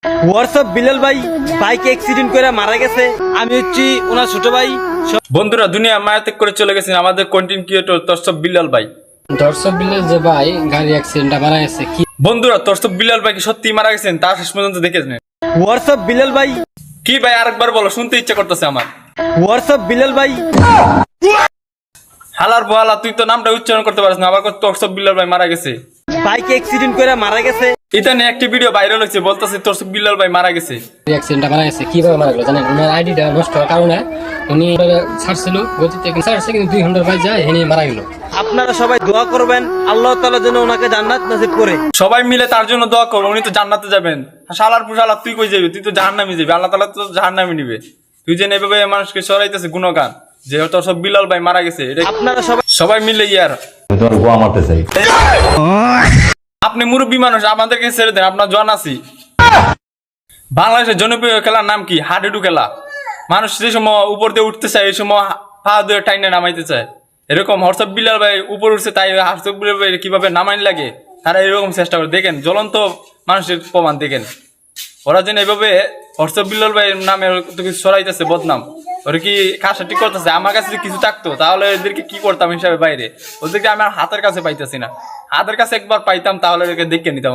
WhatsApp Bilal ভাই bike accident করে মারা গেছে। আমি হচ্ছি ওনার ছোট ভাই। বন্ধুরা দুনিয়া মায়াত্যাগ করে চলে গেছেন আমাদের কন্টেন্ট ক্রিয়েটর তোরসব বিলাল ভাই। দর্শক বিলের যে ভাই গাড়ি অ্যাক্সিডেন্টে মারা গেছে কি বন্ধুরা তোরসব বিলাল ভাই কি সত্যি মারা গেছেন তা শেষ পর্যন্ত দেখেছেন? হোয়াটসঅ্যাপ বিলাল ভাই, কি ভাই আরেকবার বলো, শুনতে ইচ্ছা করতেছে আমার। হোয়াটসঅ্যাপ বিলাল ভাই। হালার বহালা, তুই তো নামটা উচ্চারণ করতে পারিস না, আবার তোরসব বিলাল ভাই মারা গেছে। বাইক অ্যাক্সিডেন্ট করে মারা গেছে। এটা নিয়ে একটি ভিডিও ভাইরাল হয়েছে, বলতেছে তোরসব বিলাল ভাই মারা গেছে। অ্যাক্সিডেন্টে মারা গেছে কিভাবে মারা গেল জানেন? ওনার আইডিটা নষ্ট হওয়ার কারণে উনি ছাড়ছিল গতিতে ছাড়ছে, কিন্তু 2 ঘন্টার বাইরে যায় হেনে মারা গেল। আপনারা সবাই দোয়া করবেন আল্লাহ তাআলা যেন ওনাকে জান্নাত নসিব করে। সবাই মিলে তার জন্য দোয়া করো, উনি তো জান্নাতে যাবেন। শালার পুশালা তুই কই যাবি? তুই তো জাহান্নামে যাবি, আল্লাহ তাআলা তো জাহান্নামে নিবে। তুই যে এভাবে মানুষকে সরাইতেছে গুণগান যে তোরসব বিলাল ভাই মারা গেছে, এটা আপনারা সবাই সবাই মিলে ইয়ার তোমার গোয়া মারতে চাই। আপনি মুরব্বী মানুষ, আমাদেরকে ছেড়ে দেন, আপনার জন আছি। বাংলাদেশের জনপ্রিয় খেলার নাম কি? হাডুডু খেলা। মানুষ যে সময় উপর দিয়ে উঠতে চায় এই সময় পা দিয়ে টাইনে নামাইতে চায়। এরকম হোয়াটসঅ্যাপ বিলাল ভাই উপর উঠছে, তাই হোয়াটসঅ্যাপ বিলাল ভাই কিভাবে নামাইন লাগে তারা এরকম চেষ্টা করে। দেখেন জ্বলন্ত মানুষের প্রমাণ দেখেন। ওরা যেন এভাবে হোয়াটসঅ্যাপ বিলাল ভাই নামে কিছু সরাইতেছে বদনাম, ওরা কি কাজটা ঠিক করতেছে? আমার কাছে যদি কিছু থাকতো তাহলে এদেরকে কি করতাম হিসাবে বাইরে, ওদেরকে আমার হাতের কাছে পাইতেছি না। হাতের কাছে একবার পাইতাম তাহলে এদেরকে দেখে নিতাম।